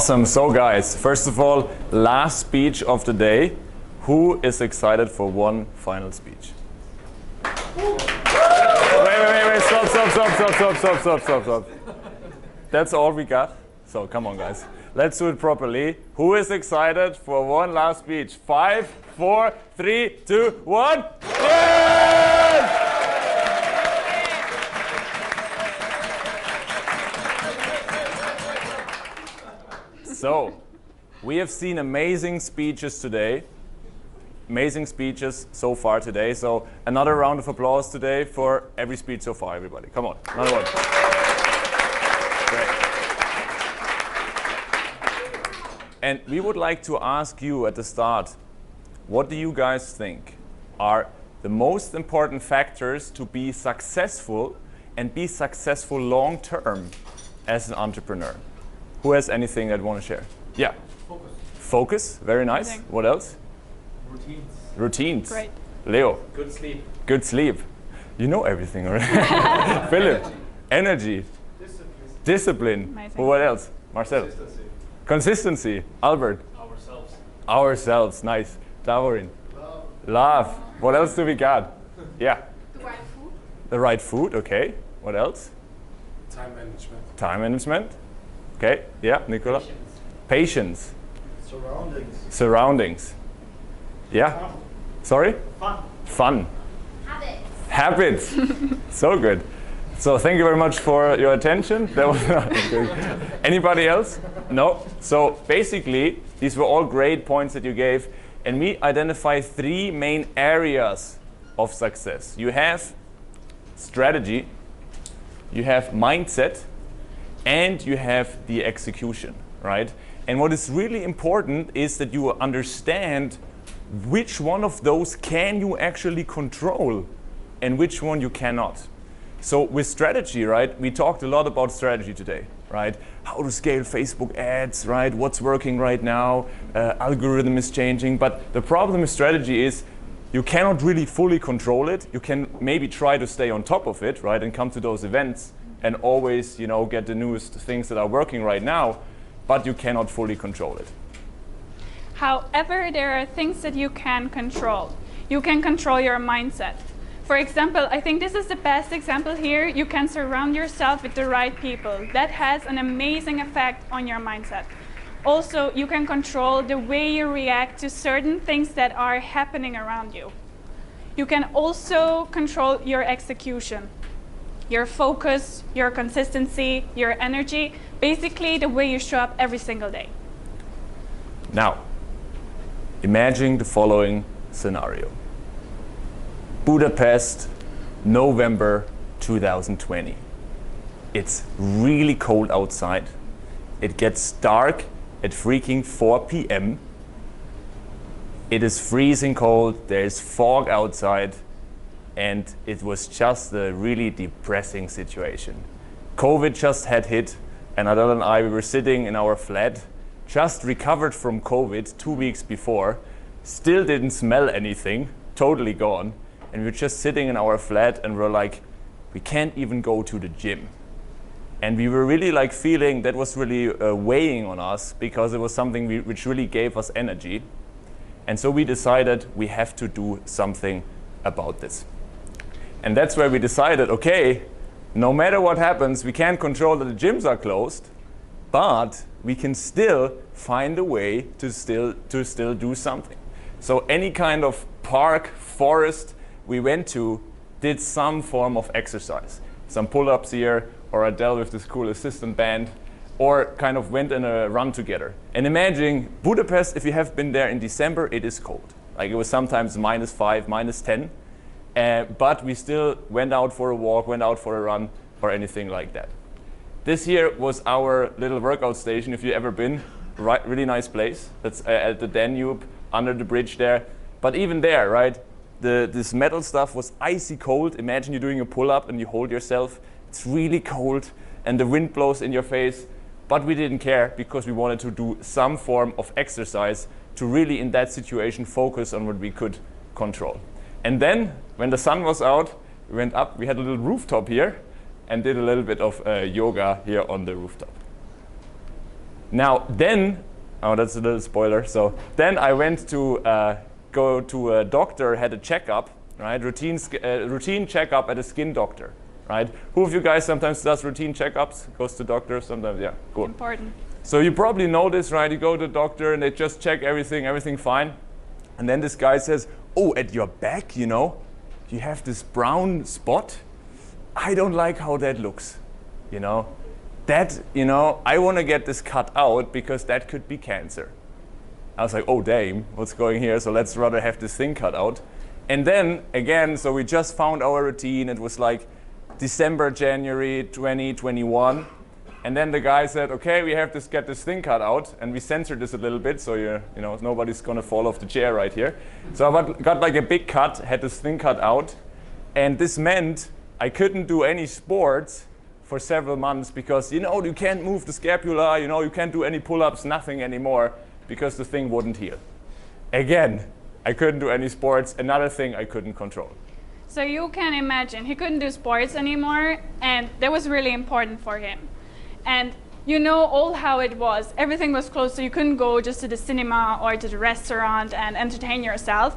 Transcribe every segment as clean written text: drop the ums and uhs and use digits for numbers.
Awesome. So guys, first of all, last speech of the day. Who is excited for one final speech? Wait. Stop. That's all we got. So come on, guys. Let's do it properly. Who is excited for one last speech? 5, 4, 3, 2, 1. Yes! So, we have seen amazing speeches today. Amazing speeches so far today. So, another round of applause today for every speech so far, everybody. Come on, another one. Great. And we would like to ask you at the start, what do you guys think are the most important factors to be successful and be successful long term as an entrepreneur? Who has anything that want to share? Yeah. Focus. Very nice. Amazing. What else? Routines. Great. Leo. Good sleep. You know everything already. Philip. Energy. Discipline. Amazing. What else? Marcel. Consistency. Albert. Ourselves. Nice. Davorin. Love. What else do we got? Yeah. The right food. Okay. What else? Time management. Okay. Yeah. Nicola. Patience. Surroundings. Yeah. Sorry? Fun. Habits. So good. So thank you very much for your attention. That was anybody else? No. So basically, these were all great points that you gave, and we identify 3 main areas of success. You have strategy, you have mindset, and you have the execution, right? And what is really important is that you understand which one of those can you actually control and which one you cannot. So with strategy, right, we talked a lot about strategy today, right? How to scale Facebook ads, right? What's working right now? Algorithm is changing. But the problem with strategy is you cannot really fully control it. You can maybe try to stay on top of it, right, and come to those events and always, get the newest things that are working right now, but you cannot fully control it. However, there are things that you can control. You can control your mindset. For example, I think this is the best example here. You can surround yourself with the right people. That has an amazing effect on your mindset. Also, you can control the way you react to certain things that are happening around you. You can also control your execution, your focus, your consistency, your energy, basically the way you show up every single day. Now, imagine the following scenario. Budapest, November 2020. It's really cold outside. It gets dark at freaking 4 p.m. It is freezing cold, there is fog outside, and it was just a really depressing situation. COVID just had hit, and Adel and I, we were sitting in our flat, just recovered from COVID 2 weeks before, still didn't smell anything, totally gone, and we were just sitting in our flat and we're like, we can't even go to the gym. And we were really feeling that was really weighing on us because it was something which really gave us energy. And so we decided we have to do something about this. And that's where we decided, okay, no matter what happens, we can't control that the gyms are closed, but we can still find a way to still do something. So any kind of park, forest we went to did some form of exercise. Some pull-ups here, or Adel with this cool assistant band, or kind of went in a run together. And imagine Budapest, if you have been there in December, it is cold. It was sometimes -5, -10, but we still went out for a walk, went out for a run, or anything like that. This here was our little workout station, if you've ever been. Really nice place. That's at the Danube, under the bridge there. But even there, right, this metal stuff was icy cold. Imagine you're doing a pull-up and you hold yourself. It's really cold and the wind blows in your face. But we didn't care because we wanted to do some form of exercise to really, in that situation, focus on what we could control. And then, when the sun was out, we went up. We had a little rooftop here and did a little bit of yoga here on the rooftop. Now then, oh, that's a little spoiler. So then I went to go to a doctor, had a checkup, right? Routine checkup at a skin doctor, right? Who of you guys sometimes does routine checkups? Goes to doctors sometimes? Yeah, cool. Important. So you probably know this, right? You go to the doctor and they just check everything fine. And then this guy says, oh, at your back, you know, you have this brown spot. I don't like how that looks, you know. That, you know, I want to get this cut out because that could be cancer. I was like, oh, damn, what's going here? So let's rather have this thing cut out. And then, again, so we just found our routine. It was like December, January 2021. And then the guy said, okay, we have to get this thing cut out. And we censored this a little bit, so you know, nobody's going to fall off the chair right here. So I got like a big cut, had this thing cut out. And this meant I couldn't do any sports for several months because, you know, you can't move the scapula, you know, you can't do any pull-ups, nothing anymore because the thing wouldn't heal. Again, I couldn't do any sports, another thing I couldn't control. So you can imagine, he couldn't do sports anymore, and that was really important for him. And you know all how it was. Everything was closed, so you couldn't go just to the cinema or to the restaurant and entertain yourself.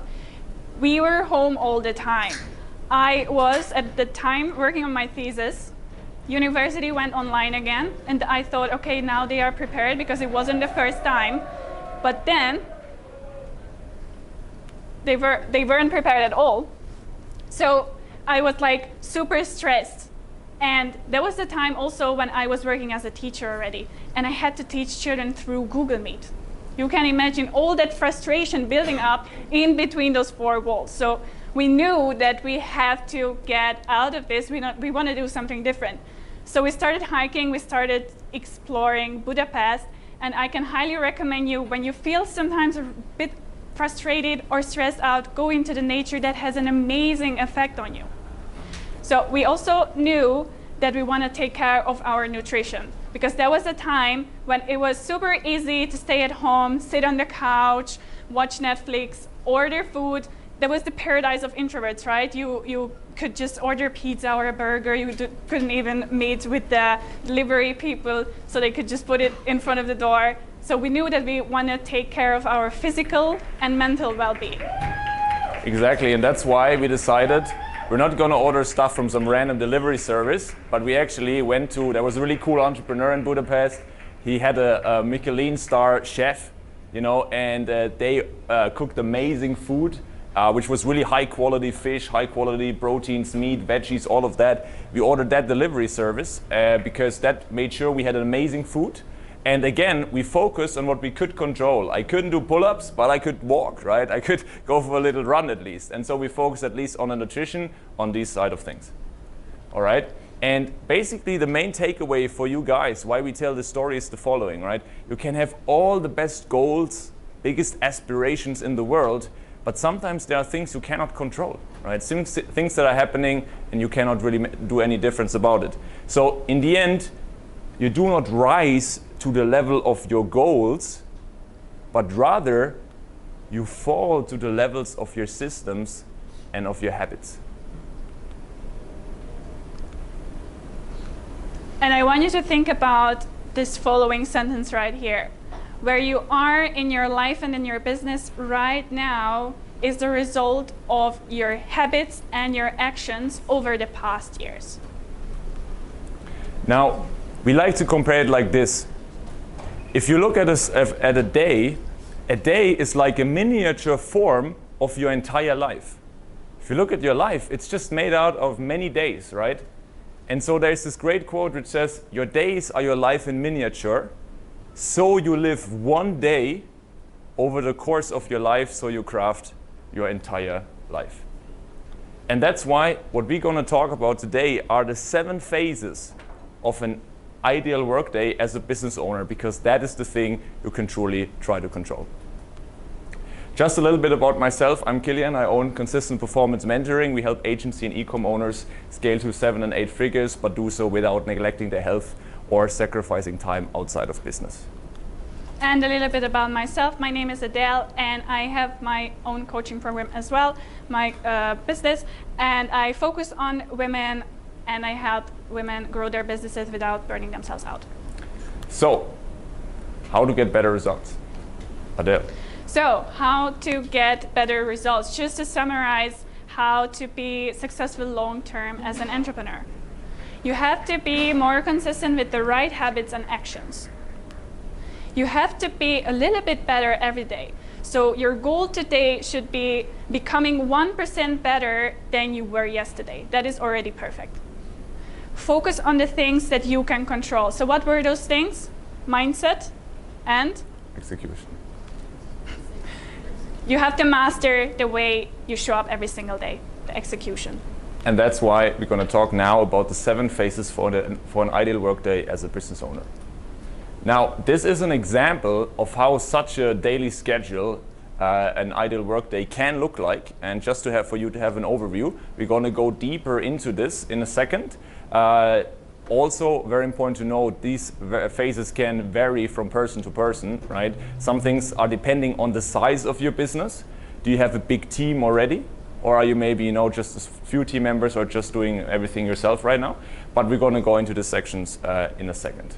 We were home all the time. I was, at the time, working on my thesis. University went online again, and I thought, okay, now they are prepared because it wasn't the first time. But then, they weren't prepared at all. So I was like super stressed. And that was the time also when I was working as a teacher already. And I had to teach children through Google Meet. You can imagine all that frustration building up in between those four walls. So we knew that we have to get out of this. We want to do something different. So we started hiking, we started exploring Budapest, and I can highly recommend you, when you feel sometimes a bit frustrated or stressed out, go into the nature. That has an amazing effect on you. So we also knew that we want to take care of our nutrition, because there was a time when it was super easy to stay at home, sit on the couch, watch Netflix, order food. That was the paradise of introverts, right? You could just order pizza or a burger. You couldn't even meet with the delivery people, so they could just put it in front of the door. So we knew that we want to take care of our physical and mental well-being. Exactly, and that's why we decided we're not going to order stuff from some random delivery service, but we actually went to, there was a really cool entrepreneur in Budapest. He had a Michelin star chef, you know, and they cooked amazing food. Which was really high quality fish, high quality proteins, meat, veggies, all of that. We ordered that delivery service because that made sure we had an amazing food. And again, we focused on what we could control. I couldn't do pull-ups, but I could walk, right? I could go for a little run at least. And so we focused at least on the nutrition on this side of things. All right? And basically the main takeaway for you guys, why we tell this story, is the following, right? You can have all the best goals, biggest aspirations in the world, but sometimes there are things you cannot control, right? Things that are happening and you cannot really do any difference about it. So in the end, you do not rise to the level of your goals, but rather you fall to the levels of your systems and of your habits. And I want you to think about this following sentence right here. Where you are in your life and in your business right now is the result of your habits and your actions over the past years. Now, we like to compare it like this. If you look at a day is like a miniature form of your entire life. If you look at your life, it's just made out of many days, right? And so there's this great quote which says, your days are your life in miniature. So you live one day over the course of your life, so you craft your entire life. And that's why what we're going to talk about today are the 7 phases of an ideal workday as a business owner, because that is the thing you can truly try to control. Just a little bit about myself. I'm Kilian. I own Consistent Performance Mentoring. We help agency and e-com owners scale to 7 and 8 figures, but do so without neglecting their health or sacrificing time outside of business. And a little bit about myself. My name is Adel, and I have my own coaching program as well, my business, and I focus on women, and I help women grow their businesses without burning themselves out. So, How to get better results? Adel. So, how to get better results? Just to summarize, how to be successful long-term as an entrepreneur. You have to be more consistent with the right habits and actions. You have to be a little bit better every day. So your goal today should be becoming 1% better than you were yesterday. That is already perfect. Focus on the things that you can control. So what were those things? Mindset and? Execution. You have to master the way you show up every single day, the execution. And that's why we're going to talk now about the 7 phases for an ideal workday as a business owner. Now, this is an example of how such a daily schedule, an ideal workday can look like. And just to have for you to have an overview, we're going to go deeper into this in a second. Also, very important to note, these phases can vary from person to person, right? Some things are depending on the size of your business. Do you have a big team already? Or are you maybe, just a few team members or just doing everything yourself right now? But we're going to go into the sections in a second.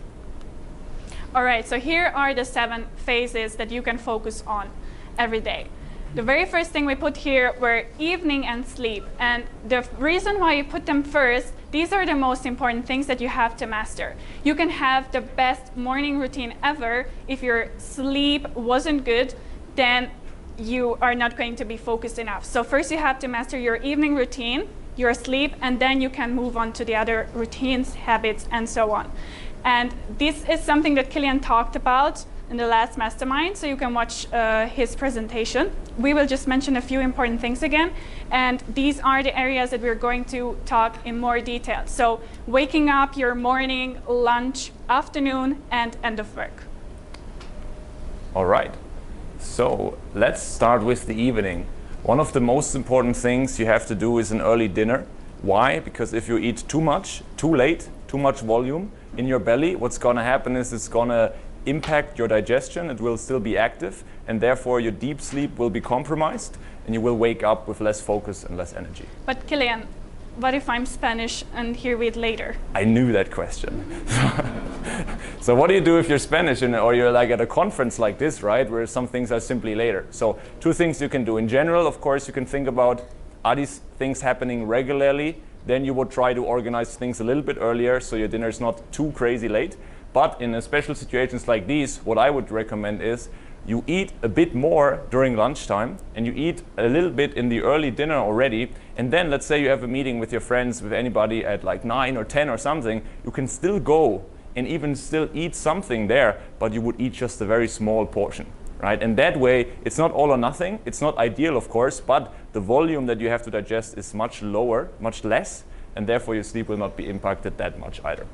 All right, so here are the 7 phases that you can focus on every day. The very first thing we put here were evening and sleep. And the reason why you put them first, these are the most important things that you have to master. You can have the best morning routine ever. If your sleep wasn't good, then you are not going to be focused enough. So first you have to master your evening routine, your sleep, and then you can move on to the other routines, habits, and so on. And this is something that Kilian talked about in the last mastermind, so you can watch his presentation. We will just mention a few important things again, and these are the areas that we're going to talk in more detail. So waking up, your morning, lunch, afternoon, and end of work. All right, so let's start with the evening. One of the most important things you have to do is an early dinner. Why? Because if you eat too much, too late, too much volume in your belly, what's going to happen is it's going to impact your digestion. It will still be active, and therefore your deep sleep will be compromised, and you will wake up with less focus and less energy. But Kilian, what if I'm Spanish and hear it later? I knew that question. So what do you do if you're Spanish or you're like at a conference like this, right, where some things are simply later? So 2 things you can do. In general, of course, you can think about, are these things happening regularly? Then you would try to organize things a little bit earlier so your dinner is not too crazy late. But in special situations like these, what I would recommend is you eat a bit more during lunchtime and you eat a little bit in the early dinner already. And then let's say you have a meeting with your friends, with anybody at like 9 or 10 or something, you can still go and even still eat something there, but you would eat just a very small portion, right? And that way, it's not all or nothing. It's not ideal, of course, but the volume that you have to digest is much lower, much less, and therefore your sleep will not be impacted that much either.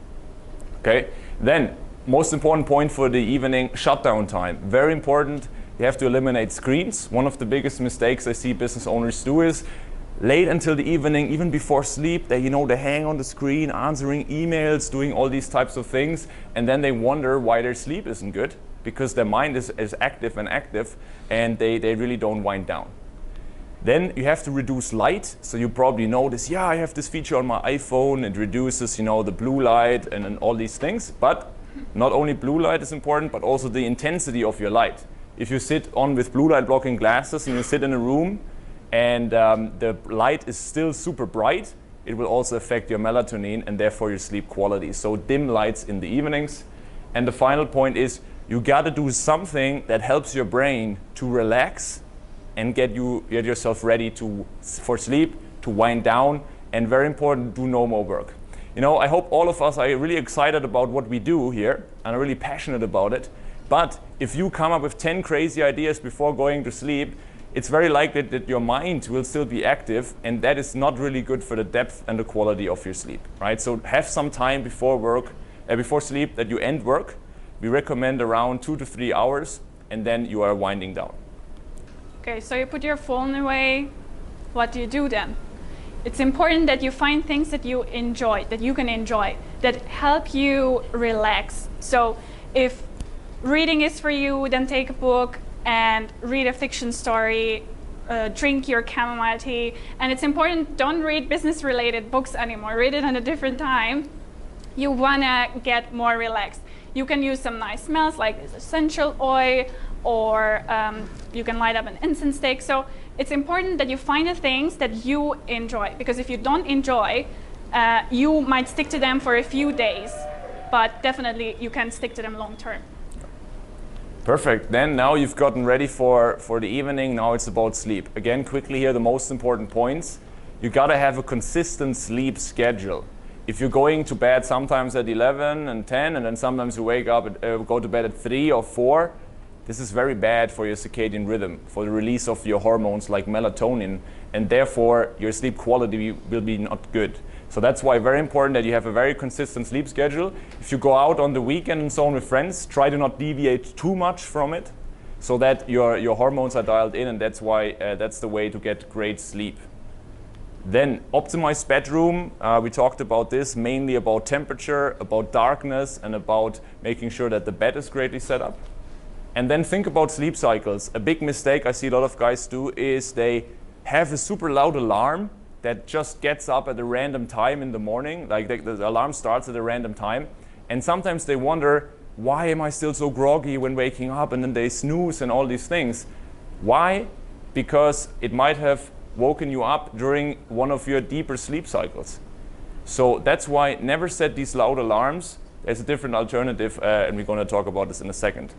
Okay, then most important point for the evening, shutdown time. Very important. You have to eliminate screens. One of the biggest mistakes I see business owners do is late until the evening, even before sleep, they hang on the screen, answering emails, doing all these types of things, and then they wonder why their sleep isn't good, because their mind is active, and they really don't wind down. Then you have to reduce light. So you probably notice, I have this feature on my iPhone. It reduces, the blue light and all these things. But not only blue light is important, but also the intensity of your light. If you sit on with blue light blocking glasses and you sit in a room and the light is still super bright, it will also affect your melatonin and therefore your sleep quality. So dim lights in the evenings. And the final point is you got to do something that helps your brain to relax and get yourself ready for sleep, to wind down, and very important, do no more work. I hope all of us are really excited about what we do here and are really passionate about it. But if you come up with 10 crazy ideas before going to sleep, it's very likely that your mind will still be active, and that is not really good for the depth and the quality of your sleep, right? So have some time before sleep that you end work. We recommend around 2 to 3 hours, and then you are winding down. Okay, so you put your phone away. What do you do then? It's important that you find things that you enjoy, that you can enjoy, that help you relax. So if reading is for you, then take a book and read a fiction story, drink your chamomile tea. And it's important, don't read business-related books anymore. Read it at a different time. You want to get more relaxed. You can use some nice smells like this essential oil, or you can light up an incense stick. So it's important that you find the things that you enjoy, because if you don't enjoy, you might stick to them for a few days, but definitely you can stick to them long term. Perfect. Then now you've gotten ready for the evening. Now it's about sleep. Again, quickly here, the most important points. You gotta have a consistent sleep schedule. If you're going to bed sometimes at 11 and 10, and then sometimes you wake up, go to bed at 3 or 4, this is very bad for your circadian rhythm, for the release of your hormones like melatonin, and therefore your sleep quality will be not good. So that's why very important that you have a very consistent sleep schedule. If you go out on the weekend and so on with friends, try to not deviate too much from it, so that your hormones are dialed in, and that's why that's the way to get great sleep. Then optimize bedroom. We talked about this, mainly about temperature, about darkness, and about making sure that the bed is greatly set up. And then think about sleep cycles. A big mistake I see a lot of guys do is they have a super loud alarm that just gets up at a random time in the morning, like the alarm starts at a random time, and sometimes they wonder, why am I still so groggy when waking up, and then they snooze and all these things. Why? Because it might have woken you up during one of your deeper sleep cycles. So that's why never set these loud alarms. There's a different alternative, and we're going to talk about this in a second.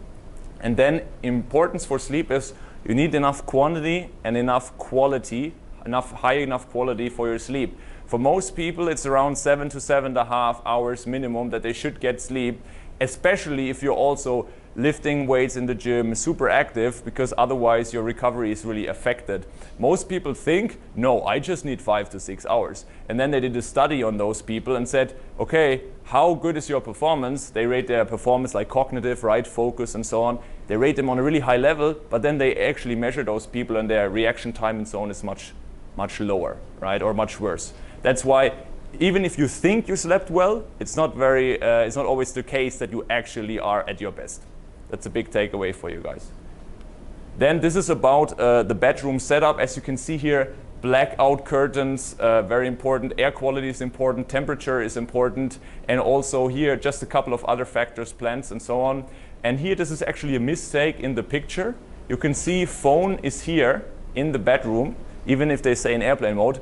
And then importance for sleep is you need enough quantity and enough quality, high enough quality for your sleep. For most people, it's around 7 to 7.5 hours minimum that they should get sleep, especially if you're also lifting weights in the gym, super active, because otherwise your recovery is really affected. Most people think, no, I just need 5 to 6 hours. And then they did a study on those people and said, okay, how good is your performance? They rate their performance like cognitive, right, focus and so on. They rate them on a really high level, but then they actually measure those people and their reaction time and so on is much lower, right, or much worse. That's why even if you think you slept well, it's not always the case that you actually are at your best. That's a big takeaway for you guys. Then this is about the bedroom setup. As you can see here, blackout curtains, very important. Air quality is important. Temperature is important. And also here, just a couple of other factors, plants and so on. And here, this is actually a mistake in the picture. You can see phone is here in the bedroom, even if they say in airplane mode.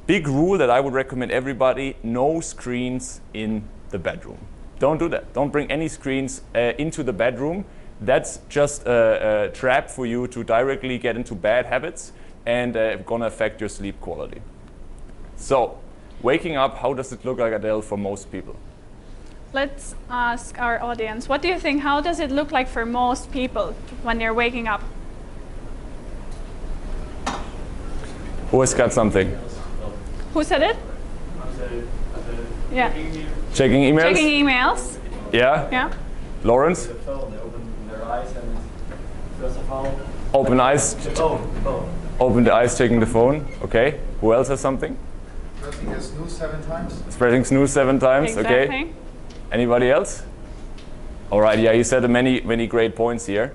Big rule that I would recommend everybody, no screens in the bedroom. Don't do that. Don't bring any screens into the bedroom. That's just a trap for you to directly get into bad habits and going to affect your sleep quality. So, waking up, how does it look like, Adel, for most people? Let's ask our audience, what do you think, how does it look like for most people when they're waking up? Who has got something? Who said it? Yeah. Checking emails? Checking emails. Yeah? Yeah. Lawrence? The phone, they open their eyes and first of all... Open eyes. The phone. Open the eyes, checking the phone. Okay. Who else has something? Pressing a snooze 7 times. Pressing snooze 7 times. Exactly. Okay. Anybody else? All right. Yeah, you said many great points here.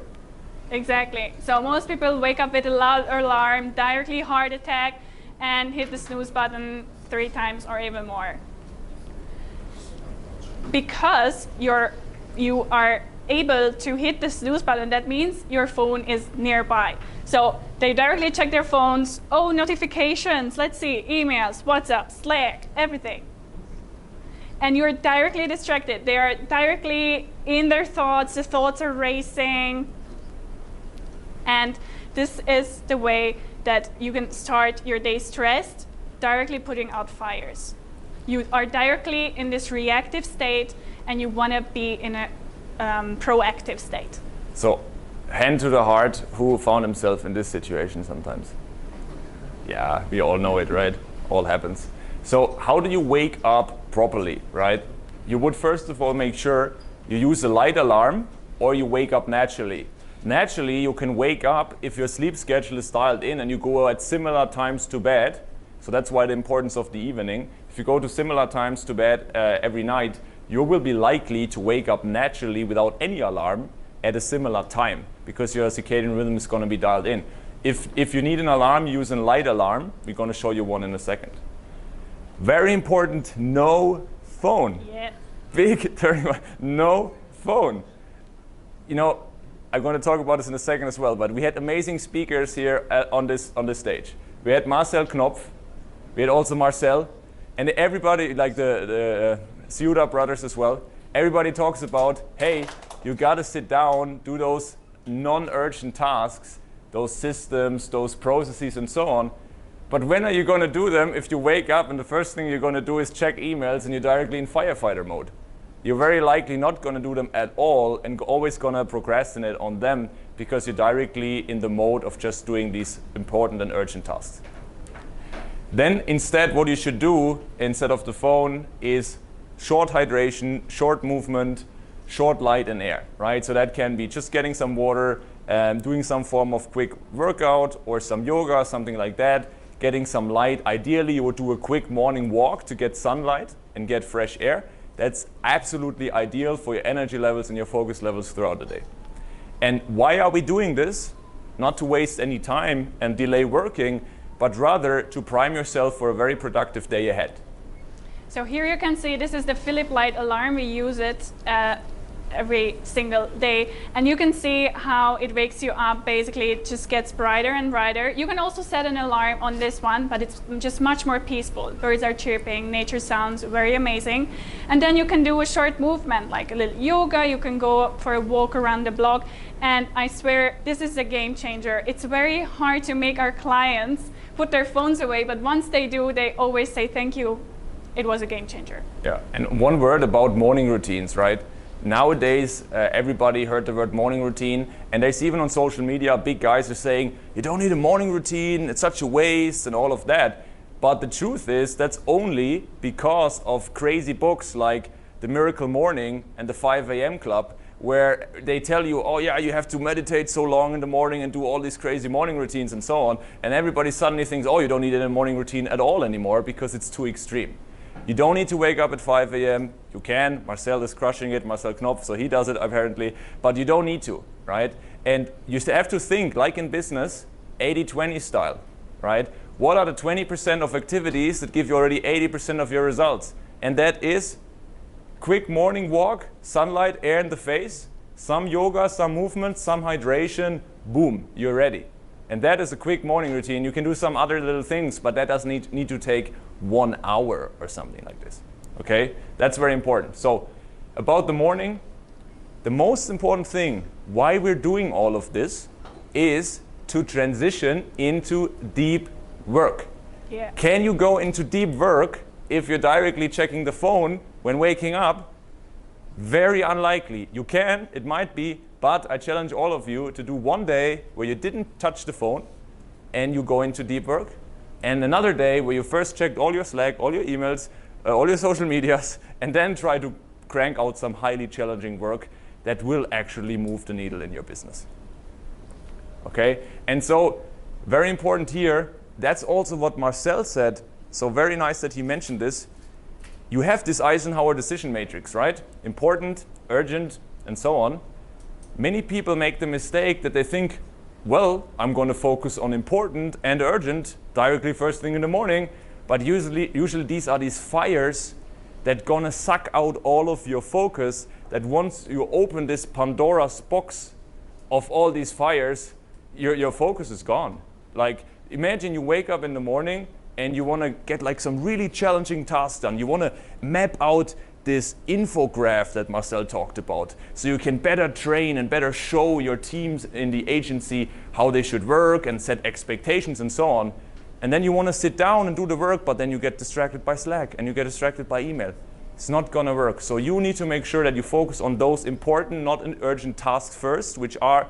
Exactly. So most people wake up with a loud alarm, directly heart attack, and hit the snooze button 3 times or even more. Because you are able to hit the snooze button, that means your phone is nearby. So they directly check their phones. Oh, notifications, let's see, emails, WhatsApp, Slack, everything. And you're directly distracted. They are directly in their thoughts. The thoughts are racing. And this is the way that you can start your day stressed, directly putting out fires. You are directly in this reactive state, and you want to be in a proactive state. So, hand to the heart, who found himself in this situation sometimes? Yeah, we all know it, right? All happens. So, how do you wake up properly, right? You would first of all make sure you use a light alarm or you wake up naturally. Naturally, you can wake up if your sleep schedule is dialed in and you go at similar times to bed. So that's why the importance of the evening. If you go to similar times to bed every night, you will be likely to wake up naturally without any alarm at a similar time because your circadian rhythm is going to be dialed in. If you need an alarm, use a light alarm. We're going to show you one in a second. Very important, no phone. Yeah. Big turning point. No phone. You know, I'm going to talk about this in a second as well, but we had amazing speakers here on this stage. We had Marcel Knopf, we had also Marcel, and everybody, like the Ciuda brothers as well, everybody talks about, hey, you got to sit down, do those non-urgent tasks, those systems, those processes, and so on. But when are you going to do them if you wake up and the first thing you're going to do is check emails and you're directly in firefighter mode? You're very likely not going to do them at all and always going to procrastinate on them because you're directly in the mode of just doing these important and urgent tasks. Then instead, what you should do instead of the phone is short hydration, short movement, short light and air, right? So that can be just getting some water, doing some form of quick workout or some yoga, something like that, getting some light. Ideally, you would do a quick morning walk to get sunlight and get fresh air. That's absolutely ideal for your energy levels and your focus levels throughout the day. And why are we doing this? Not to waste any time and delay working, but rather to prime yourself for a very productive day ahead. So here you can see this is the Philip light alarm. We use it every single day, and you can see how it wakes you up. Basically, it just gets brighter and brighter. You can also set an alarm on this one, but it's just much more peaceful. Birds are chirping, nature sounds very amazing. And then you can do a short movement, like a little yoga. You can go for a walk around the block, and I swear this is a game changer. It's very hard to make our clients put their phones away, but once they do, they always say thank you. It was a game changer. Yeah, and one word about morning routines, right? Nowadays, everybody heard the word morning routine, and there's even on social media, big guys are saying, you don't need a morning routine, it's such a waste, and all of that. But the truth is, that's only because of crazy books like The Miracle Morning and the 5 a.m. Club, where they tell you, oh yeah, you have to meditate so long in the morning and do all these crazy morning routines and so on. And everybody suddenly thinks, oh, you don't need a morning routine at all anymore because it's too extreme. You don't need to wake up at 5 a.m. You can. Marcel is crushing it, Marcel Knopf, so he does it apparently. But you don't need to, right? And you have to think, like in business, 80-20 style, right? What are the 20% of activities that give you already 80% of your results? And that is quick morning walk, sunlight, air in the face, some yoga, some movement, some hydration, boom, you're ready. And that is a quick morning routine. You can do some other little things, but that doesn't need to take 1 hour or something like this. Okay? That's very important. So about the morning, the most important thing why we're doing all of this is to transition into deep work. Yeah. Can you go into deep work if you're directly checking the phone when waking up? Very unlikely. You can, it might be, but I challenge all of you to do one day where you didn't touch the phone and you go into deep work, and another day where you first checked all your Slack, all your emails, all your social medias, and then try to crank out some highly challenging work that will actually move the needle in your business. Okay? And so, very important here, that's also what Marcel said, so very nice that he mentioned this. You have this Eisenhower decision matrix, right? Important, urgent, and so on. Many people make the mistake that they think, well, I'm going to focus on important and urgent directly first thing in the morning, but usually these are these fires that going to suck out all of your focus, that once you open this Pandora's box of all these fires, your focus is gone. Like, imagine you wake up in the morning and you want to get like some really challenging tasks done. You want to map out this infograph that Marcel talked about, so you can better train and better show your teams in the agency how they should work and set expectations and so on. And then you want to sit down and do the work, but then you get distracted by Slack and you get distracted by email. It's not going to work. So you need to make sure that you focus on those important, not urgent tasks first, which are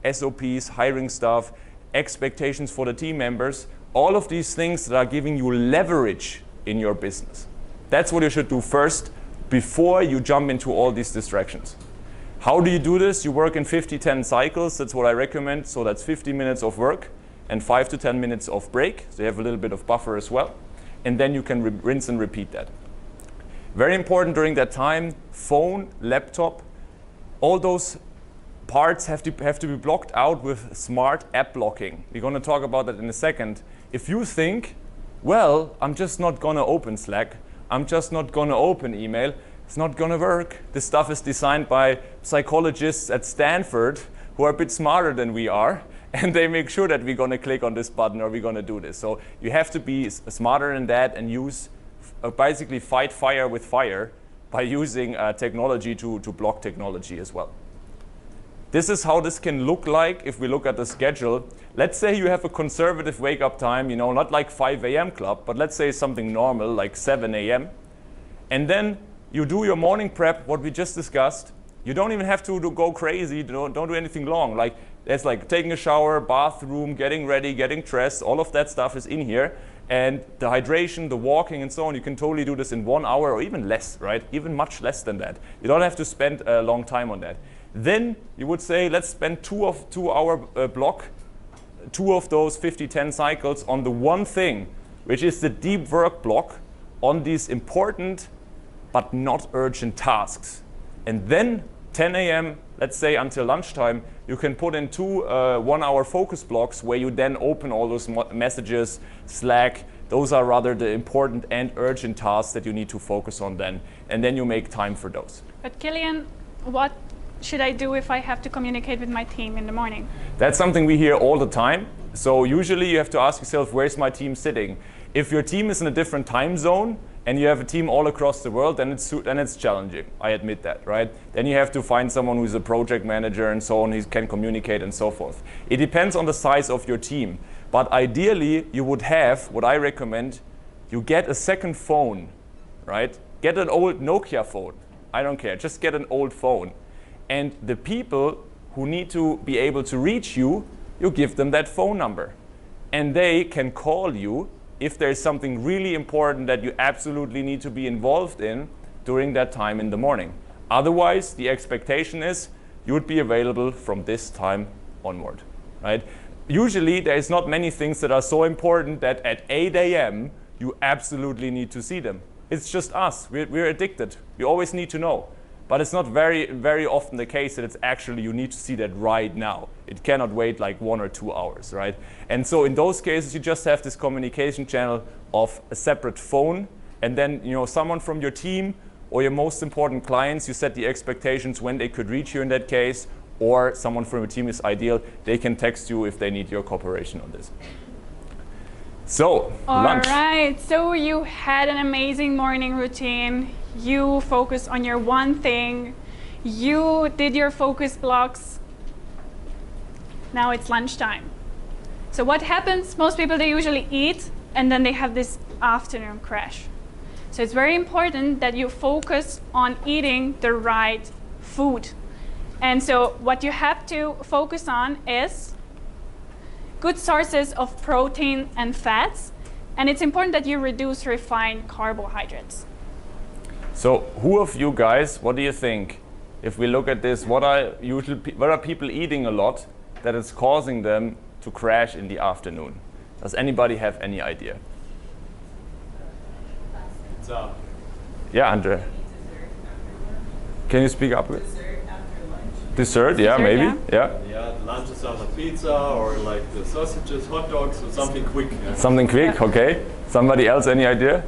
SOPs, hiring staff, expectations for the team members, all of these things that are giving you leverage in your business. That's what you should do first, before you jump into all these distractions. How do you do this? You work in 50-10 cycles. That's what I recommend. So that's 50 minutes of work and 5 to 10 minutes of break. So you have a little bit of buffer as well. And then you can rinse and repeat that. Very important during that time, phone, laptop, all those parts have to be blocked out with smart app blocking. We're going to talk about that in a second. If you think, well, I'm just not going to open Slack, I'm just not going to open email, It's not gonna work. This stuff is designed by psychologists at Stanford who are a bit smarter than we are, and they make sure that we're gonna click on this button or we're gonna do this. So you have to be smarter than that and use, basically fight fire with fire by using technology to block technology as well. This is how this can look like if we look at the schedule. Let's say you have a conservative wake-up time, you know, not like 5 a.m. club, but let's say something normal, like 7 a.m. And then you do your morning prep, what we just discussed. You don't even have to go crazy, don't do anything long. Like, there's like taking a shower, bathroom, getting ready, getting dressed, all of that stuff is in here. And the hydration, the walking, and so on, you can totally do this in 1 hour or even less, right? Even much less than that. You don't have to spend a long time on that. Then you would say, let's spend 2 hour block, 2 of those 50-10 cycles on the one thing, which is the deep work block on these important but not urgent tasks. And then 10 a.m., let's say until lunchtime, you can put in 2 1-hour focus blocks where you then open all those messages, Slack. Those are rather the important and urgent tasks that you need to focus on then. And then you make time for those. But Kilian, what should I do if I have to communicate with my team in the morning? That's something we hear all the time. So usually you have to ask yourself, where's my team sitting? If your team is in a different time zone and you have a team all across the world, then it's challenging. I admit that, right? Then you have to find someone who's a project manager and so on, who can communicate and so forth. It depends on the size of your team. But ideally, you would have, what I recommend, you get a second phone, right? Get an old Nokia phone. I don't care, just get an old phone. And the people who need to be able to reach you, you give them that phone number. And they can call you if there's something really important that you absolutely need to be involved in during that time in the morning. Otherwise, the expectation is you would be available from this time onward, right? Usually, there's not many things that are so important that at 8 a.m. you absolutely need to see them. It's just us. We're addicted. We always need to know. But it's not very, very often the case that it's actually you need to see that right now. It cannot wait like 1 or 2 hours, right? And so in those cases, you just have this communication channel of a separate phone, and then someone from your team or your most important clients, you set the expectations when they could reach you in that case, or someone from your team is ideal. They can text you if they need your cooperation on this. So, lunch. All right, so you had an amazing morning routine. You focused on your one thing. You did your focus blocks. Now it's lunchtime. So what happens? Most people, they usually eat and then they have this afternoon crash. So it's very important that you focus on eating the right food. And so what you have to focus on is good sources of protein and fats. And it's important that you reduce refined carbohydrates. So who of you guys, what do you think? If we look at this, what are people eating a lot that is causing them to crash in the afternoon? Does anybody have any idea? Pizza. Yeah, Andre. Can you speak up? Dessert after lunch. Dessert, yeah, Dessert, maybe. yeah. Yeah. Lunch is on a pizza or like the sausages, hot dogs, or something quick. Yeah. Something quick, okay. Somebody else, any idea?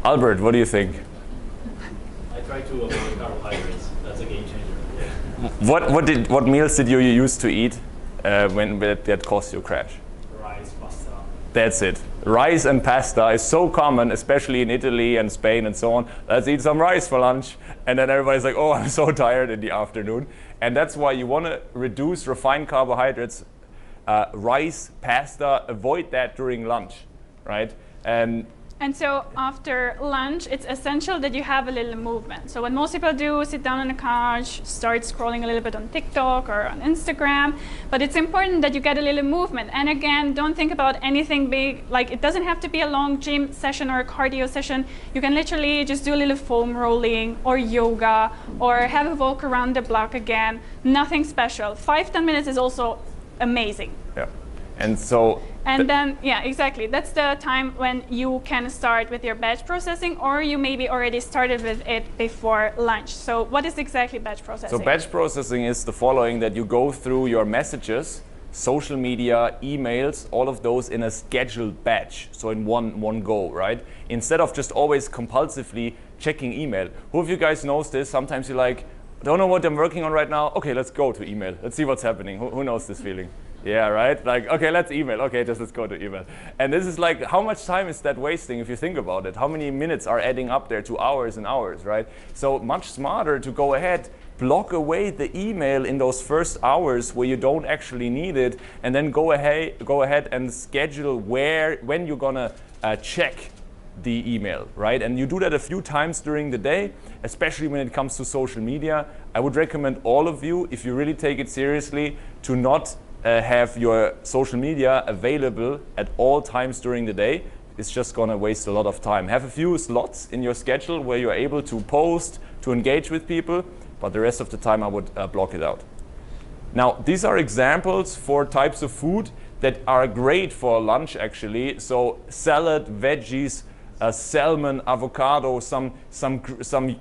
Albert, what do you think? I try to avoid carbohydrates. That's a game changer. What meals did you used to eat when that caused you a crash? Rice, pasta. That's it. Rice and pasta is so common, especially in Italy and Spain and so on. Let's eat some rice for lunch. And then everybody's like, oh, I'm so tired in the afternoon. And that's why you want to reduce refined carbohydrates, rice, pasta, avoid that during lunch, right? And so after lunch, it's essential that you have a little movement. So what most people do is sit down on the couch, start scrolling a little bit on TikTok or on Instagram. But it's important that you get a little movement. And again, don't think about anything big. Like, it doesn't have to be a long gym session or a cardio session. You can literally just do a little foam rolling or yoga or have a walk around the block again. Nothing special. 5-10 minutes is also amazing. Yeah. And so then, yeah, exactly. That's the time when you can start with your batch processing, or you maybe already started with it before lunch. So what is exactly batch processing? So batch processing is the following, that you go through your messages social media, emails, all of those in a scheduled batch, so in one go, right? Instead of just always compulsively checking email. Who of you guys knows this? Sometimes you're like, don't know what I'm working on right now. Okay, let's go to email. Let's see what's happening. Who knows this feeling? Yeah, right? Like, okay, let's email. Okay, just let's go to email. And this is like, how much time is that wasting if you think about it? How many minutes are adding up there to hours and hours, right? So much smarter to go ahead, block away the email in those first hours where you don't actually need it, and then go ahead and schedule when you're gonna check the email, right? And you do that a few times during the day, especially when it comes to social media. I would recommend all of you, if you really take it seriously, to not have your social media available at all times during the day. It's just gonna waste a lot of time. Have a few slots in your schedule where you're able to post, to engage with people, but the rest of the time I would block it out. Now, these are examples for types of food that are great for lunch actually. So salad, veggies, salmon, avocado, some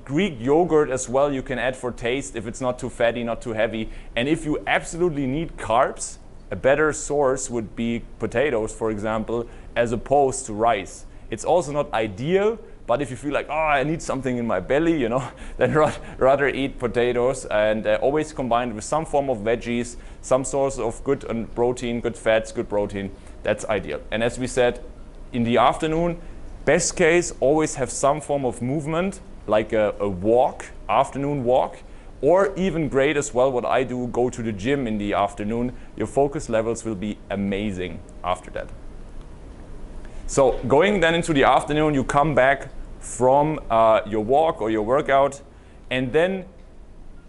Greek yogurt as well you can add for taste if it's not too fatty, not too heavy. And if you absolutely need carbs, a better source would be potatoes, for example, as opposed to rice. It's also not ideal, but if you feel like, oh, I need something in my belly, you know, then rather eat potatoes, and always combined with some form of veggies, some source of good protein, good fats, good protein. That's ideal. And as we said, in the afternoon, best case, always have some form of movement, like a walk, afternoon walk, or even great as well, what I do, go to the gym in the afternoon. Your focus levels will be amazing after that. So going then into the afternoon, you come back from your walk or your workout, and then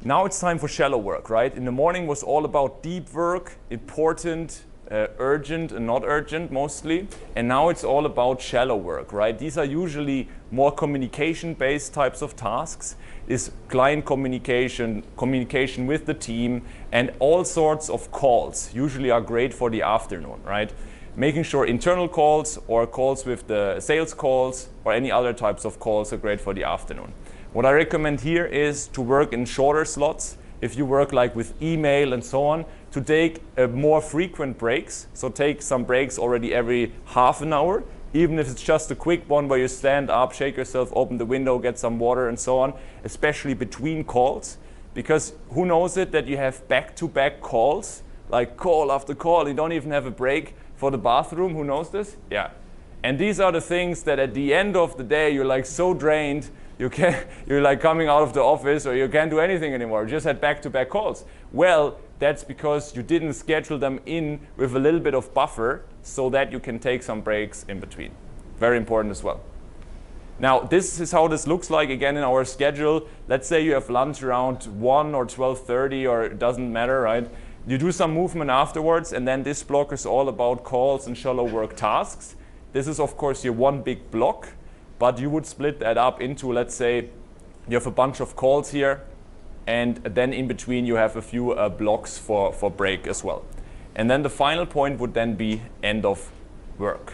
now it's time for shallow work, right? In the morning was all about deep work, important, urgent and not urgent mostly, and now it's all about shallow work, right? These are usually more communication-based types of tasks. Is client communication, communication with the team, and all sorts of calls usually are great for the afternoon, right? Making sure internal calls or calls with the sales calls or any other types of calls are great for the afternoon. What I recommend here is to work in shorter slots. If you work like with email and so on, to take more frequent breaks. So take some breaks already every half an hour, even if it's just a quick one where you stand up, shake yourself, open the window, get some water and so on, especially between calls. Because who knows it that you have back-to-back calls, like call after call, you don't even have a break for the bathroom. Who knows this? Yeah. And these are the things that at the end of the day, you're like so drained, you're like coming out of the office or you can't do anything anymore. You just had back-to-back calls. Well, that's because you didn't schedule them in with a little bit of buffer so that you can take some breaks in between. Very important as well. Now, this is how this looks like again in our schedule. Let's say you have lunch around 1 or 12:30, or it doesn't matter, right? You do some movement afterwards, and then this block is all about calls and shallow work tasks. This is, of course, your one big block, but you would split that up into, let's say, you have a bunch of calls here, and then in between you have a few blocks for break as well. And then the final point would then be end of work,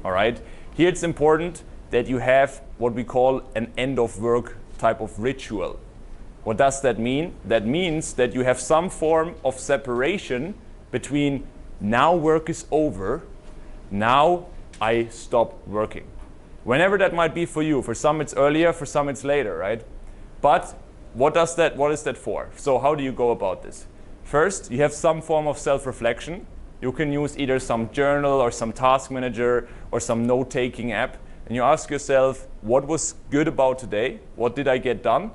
all right? Here it's important that you have what we call an end of work type of ritual. What does that mean? That means that you have some form of separation between now work is over, now I stop working. Whenever that might be for you. For some it's earlier, for some it's later, right? But what is that for? So how do you go about this? First, you have some form of self-reflection. You can use either some journal or some task manager or some note-taking app, and you ask yourself, what was good about today? What did I get done?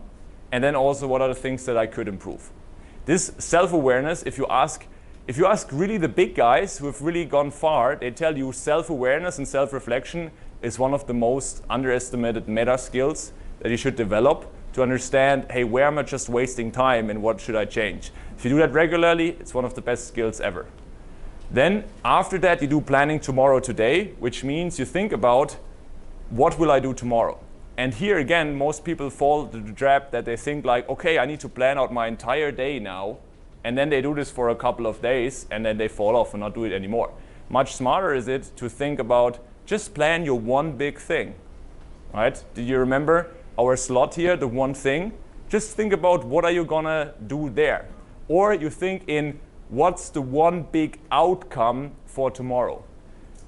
And then also, what are the things that I could improve? This self-awareness, if you ask really the big guys who have really gone far, they tell you self-awareness and self-reflection is one of the most underestimated meta skills that you should develop to understand, hey, where am I just wasting time and what should I change? If you do that regularly, it's one of the best skills ever. Then after that, you do planning tomorrow today, which means you think about what will I do tomorrow? And here again, most people fall into the trap that they think like, okay, I need to plan out my entire day now. And then they do this for a couple of days and then they fall off and not do it anymore. Much smarter is it to think about just plan your one big thing, right? Did you remember our slot here, the one thing? Just think about what are you gonna do there? Or you think in what's the one big outcome for tomorrow?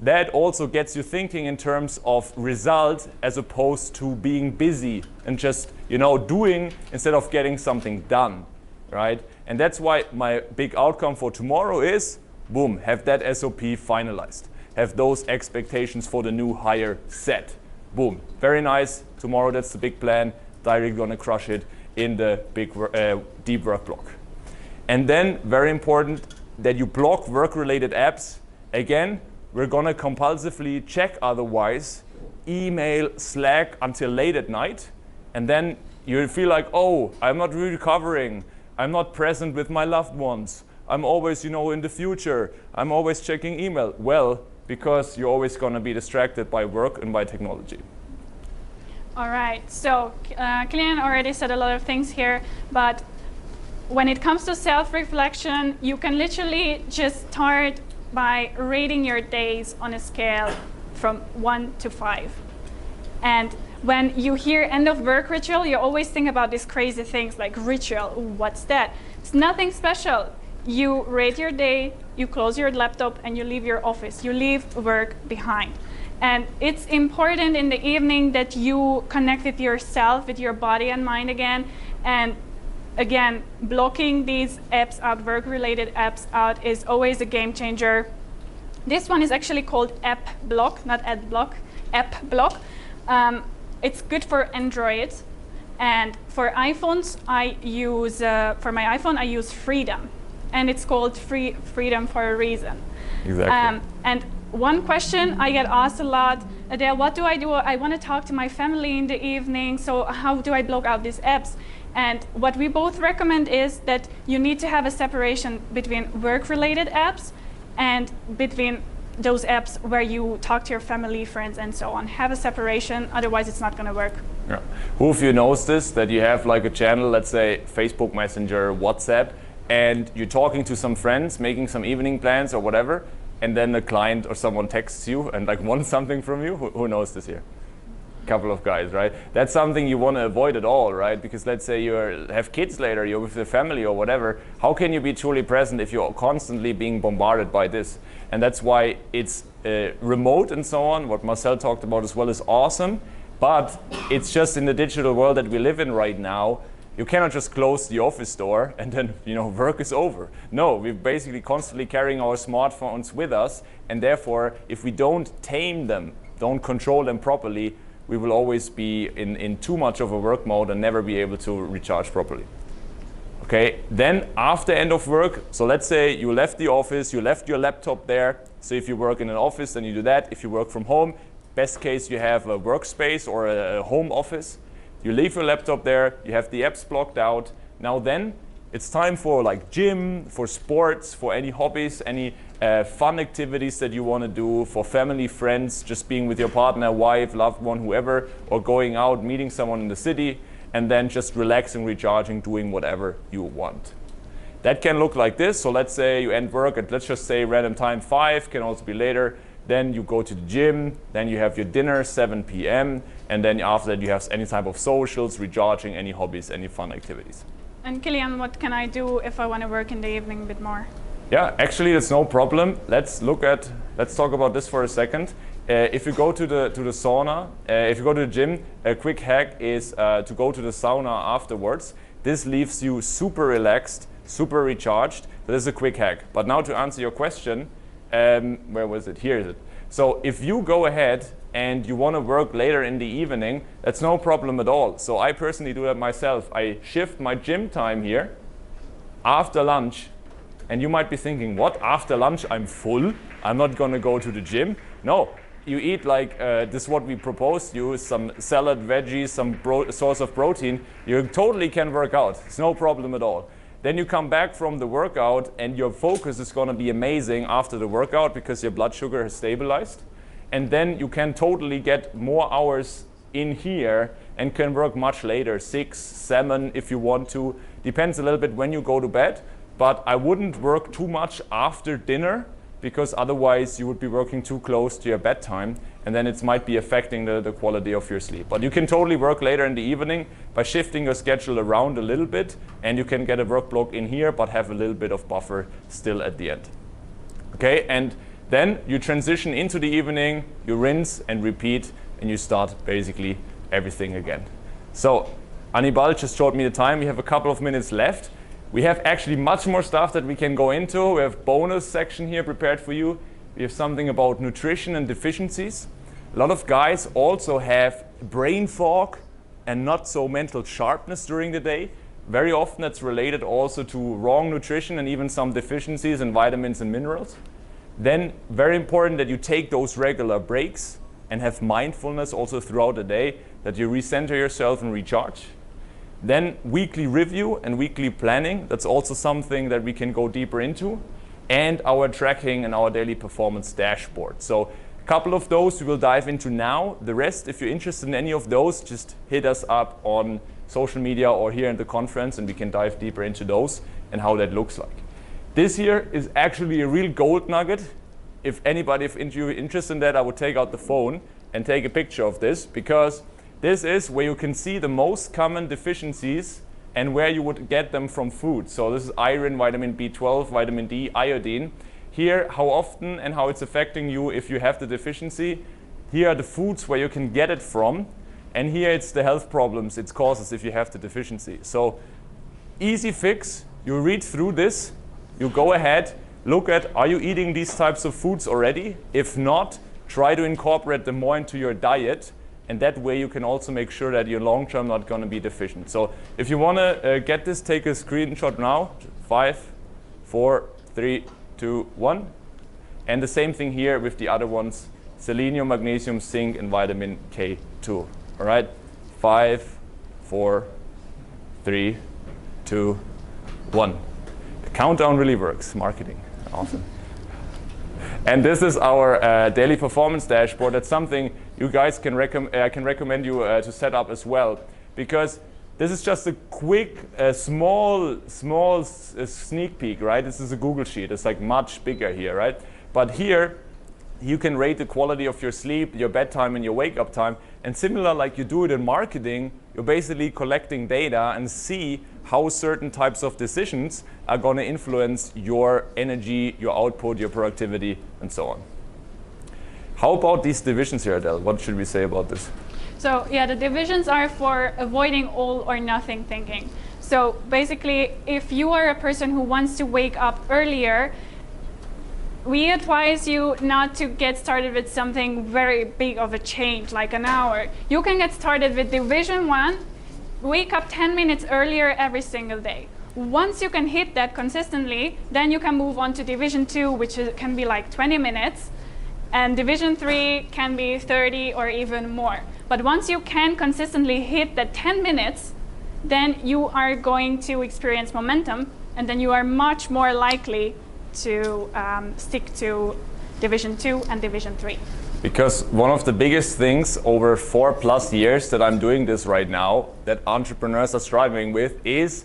That also gets you thinking in terms of result as opposed to being busy and just, you know, doing instead of getting something done, right? And that's why my big outcome for tomorrow is, boom, have that SOP finalized. Have those expectations for the new hire set. Boom, very nice. Tomorrow that's the big plan. Directly gonna crush it in the big deep work block. And then, very important, that you block work-related apps. Again, we're gonna compulsively check otherwise, email, Slack until late at night, and then you feel like, oh, I'm not really recovering. I'm not present with my loved ones. I'm always, you know, in the future. I'm always checking email. Well, because you're always gonna be distracted by work and by technology. All right, so Kilian already said a lot of things here, but when it comes to self-reflection, you can literally just start by rating your days on a scale from 1 to 5. And when you hear end of work ritual, you always think about these crazy things like ritual. Ooh, what's that? It's nothing special. You rate your day, you close your laptop, and you leave your office. You leave work behind. And it's important in the evening that you connect with yourself, with your body and mind again. And again, blocking these apps out, work-related apps out, is always a game changer. This one is actually called App Block, not Ad Block, App Block. It's good for Android. And for iPhones, for my iPhone, I use Freedom. And it's called Freedom for a reason. Exactly. And one question I get asked a lot, Adel, what do? I want to talk to my family in the evening, so how do I block out these apps? And what we both recommend is that you need to have a separation between work-related apps and between those apps where you talk to your family, friends, and so on. Have a separation, otherwise it's not going to work. Yeah. Who of you knows this, that you have like a channel, let's say Facebook Messenger, WhatsApp, and you're talking to some friends, making some evening plans or whatever, and then a client or someone texts you and like wants something from you? Who knows this here? Couple of guys, right? That's something you want to avoid at all, right? Because let's say you have kids later, you're with the family or whatever. How can you be truly present if you're constantly being bombarded by this? And that's why it's remote and so on. What Marcel talked about as well is awesome, but it's just in the digital world that we live in right now. You cannot just close the office door and then, you know, work is over. No, we're basically constantly carrying our smartphones with us, and therefore, if we don't tame them, don't control them properly, we will always be in too much of a work mode and never be able to recharge properly. Okay, then after end of work, so let's say you left the office, you left your laptop there. So if you work in an office, then you do that. If you work from home, best case you have a workspace or a home office. You leave your laptop there, you have the apps blocked out. Now then, it's time for like gym, for sports, for any hobbies, any fun activities that you want to do, for family, friends, just being with your partner, wife, loved one, whoever, or going out, meeting someone in the city, and then just relaxing, recharging, doing whatever you want. That can look like this. So let's say you end work at, let's just say random time 5, can also be later. Then you go to the gym, then you have your dinner, 7 p.m. And then after that you have any type of socials, recharging, any hobbies, any fun activities. And Kilian, what can I do if I want to work in the evening a bit more? Yeah, actually that's no problem. Let's talk about this for a second. If you go to the sauna, if you go to the gym, a quick hack is to go to the sauna afterwards. This leaves you super relaxed, super recharged. This is a quick hack. But now to answer your question, where was it? Here is it. So if you go ahead and you want to work later in the evening, that's no problem at all. So I personally do that myself. I shift my gym time here after lunch. And you might be thinking, what? After lunch I'm full? I'm not going to go to the gym? No. You eat like, this is what we proposed you, some salad, veggies, some source of protein. You totally can work out. It's no problem at all. Then you come back from the workout and your focus is going to be amazing after the workout because your blood sugar has stabilized. And then you can totally get more hours in here and can work much later, 6, 7 if you want to. Depends a little bit when you go to bed, but I wouldn't work too much after dinner because otherwise you would be working too close to your bedtime, and then it might be affecting the quality of your sleep. But you can totally work later in the evening by shifting your schedule around a little bit, and you can get a work block in here, but have a little bit of buffer still at the end. Okay, and then you transition into the evening, you rinse and repeat, and you start basically everything again. So Anibal just showed me the time. We have a couple of minutes left. We have actually much more stuff that we can go into. We have bonus section here prepared for you. We have something about nutrition and deficiencies. A lot of guys also have brain fog and not so mental sharpness during the day. Very often it's related also to wrong nutrition and even some deficiencies in vitamins and minerals. Then very important that you take those regular breaks and have mindfulness also throughout the day, that you recenter yourself and recharge. Then weekly review and weekly planning, that's also something that we can go deeper into. And our tracking and our daily performance dashboard. So a couple of those we will dive into now. The rest, if you're interested in any of those, just hit us up on social media or here in the conference, and we can dive deeper into those and how that looks like. This here is actually a real gold nugget. If anybody is interested in that, I would take out the phone and take a picture of this, because this is where you can see the most common deficiencies and where you would get them from food. So this is iron, vitamin B12, vitamin D, iodine. Here, how often and how it's affecting you if you have the deficiency. Here are the foods where you can get it from. And here it's the health problems it causes if you have the deficiency. So easy fix. You read through this. You go ahead, look at, are you eating these types of foods already? If not, try to incorporate them more into your diet. And that way you can also make sure that you're long-term not going to be deficient. So if you want to get this, take a screenshot now. 5, 4, 3, 2, 1. And the same thing here with the other ones. Selenium, magnesium, zinc, and vitamin K2. All right? 5, 4, 3, 2, 1. The countdown really works. Marketing. Awesome. And this is our daily performance dashboard. That's something you guys can recommend you to set up as well, because this is just a quick, small sneak peek, right? This is a Google sheet. It's like much bigger here, right? But here, you can rate the quality of your sleep, your bedtime, and your wake-up time. And similar like you do it in marketing, you're basically collecting data and see how certain types of decisions are going to influence your energy, your output, your productivity, and so on. How about these divisions here, Adel? What should we say about this? So yeah, the divisions are for avoiding all or nothing thinking. So basically, if you are a person who wants to wake up earlier, we advise you not to get started with something very big of a change, like an hour. You can get started with division 1, wake up 10 minutes earlier every single day. Once you can hit that consistently, then you can move on to division 2, which can be like 20 minutes. And division 3 can be 30 or even more. But once you can consistently hit that 10 minutes, then you are going to experience momentum, and then you are much more likely to stick to division 2 and division 3. Because one of the biggest things over 4+ years that I'm doing this right now that entrepreneurs are striving with is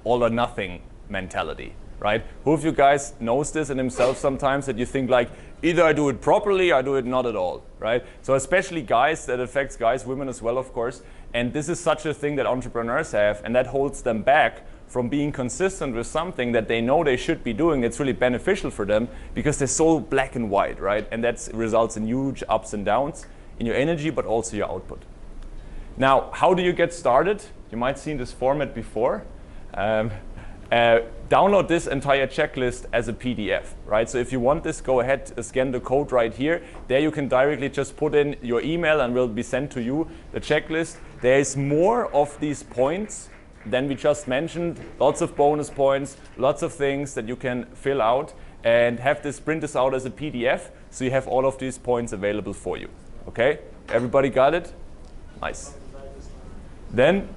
all or nothing mentality, right? Who of you guys knows this in himself sometimes, that you think like, either I do it properly, I do it not at all, right? So especially guys, that affects guys, women as well, of course. And this is such a thing that entrepreneurs have, and that holds them back from being consistent with something that they know they should be doing. It's really beneficial for them because they're so black and white, right? And that results in huge ups and downs in your energy, but also your output. Now, how do you get started? You might have seen this format before. Download this entire checklist as a PDF, right? So if you want this, go ahead, scan the code right here. There you can directly just put in your email and will be sent to you the checklist. There is more of these points than we just mentioned. Lots of bonus points, lots of things that you can fill out, and have this print this out as a PDF, so you have all of these points available for you. Okay? Everybody got it? Nice. Then,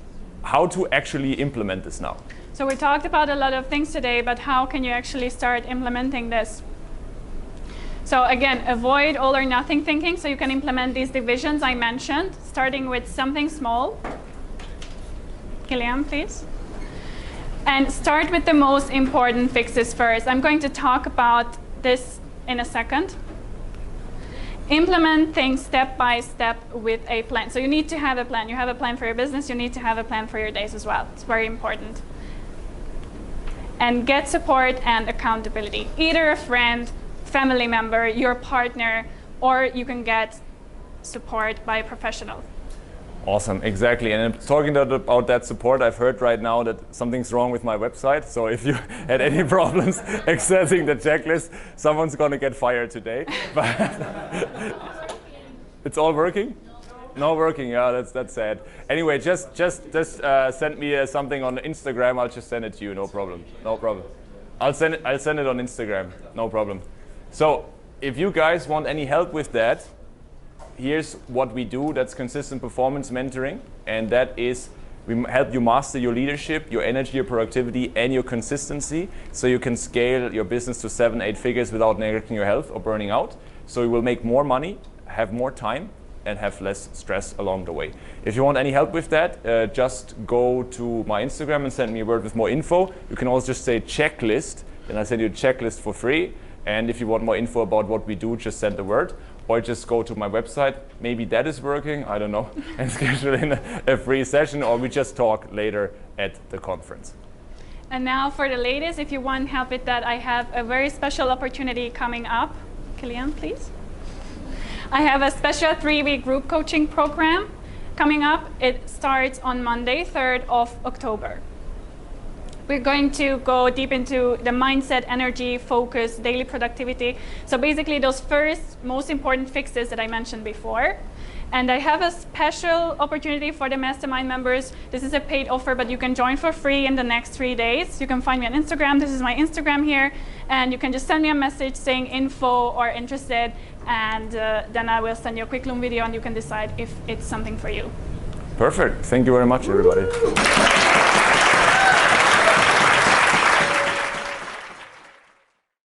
how to actually implement this now? So we talked about a lot of things today, but how can you actually start implementing this? So again, avoid all or nothing thinking, so you can implement these divisions I mentioned, starting with something small. Kilian, please. And start with the most important fixes first. I'm going to talk about this in a second. Implement things step by step with a plan. So you need to have a plan. You have a plan for your business. You need to have a plan for your days as well. It's very important. And get support and accountability. Either a friend, family member, your partner, or you can get support by a professional. Awesome, exactly. And talking about that support, I've heard right now that something's wrong with my website. So if you had any problems accessing the checklist, someone's going to get fired today. But it's all working? No working. Yeah, that's sad. Anyway, just send me something on Instagram. I'll just send it to you. No problem. No problem. I'll send it on Instagram. No problem. So if you guys want any help with that, here's what we do. That's consistent performance mentoring, and that is we help you master your leadership, your energy, your productivity, and your consistency, so you can scale your business to 7-8 figures without neglecting your health or burning out. So you will make more money, have more time, and have less stress along the way. If you want any help with that, just go to my Instagram and send me a word with more info. You can also just say checklist, then I'll send you a checklist for free. And if you want more info about what we do, just send the word. Or just go to my website, maybe that is working, I don't know, and schedule in a free session, or we just talk later at the conference. And now for the ladies, if you want help with that, I have a very special opportunity coming up. Kilian, please. I have a special 3-week group coaching program coming up. It starts on Monday, 3rd of October. We're going to go deep into the mindset, energy, focus, daily productivity. So basically those first most important fixes that I mentioned before. And I have a special opportunity for the mastermind members. This is a paid offer, but you can join for free in the next 3 days. You can find me on Instagram. This is my Instagram here. And you can just send me a message saying info or interested. And then I will send you a quick Loom video and you can decide if it's something for you. Perfect. Thank you very much, everybody.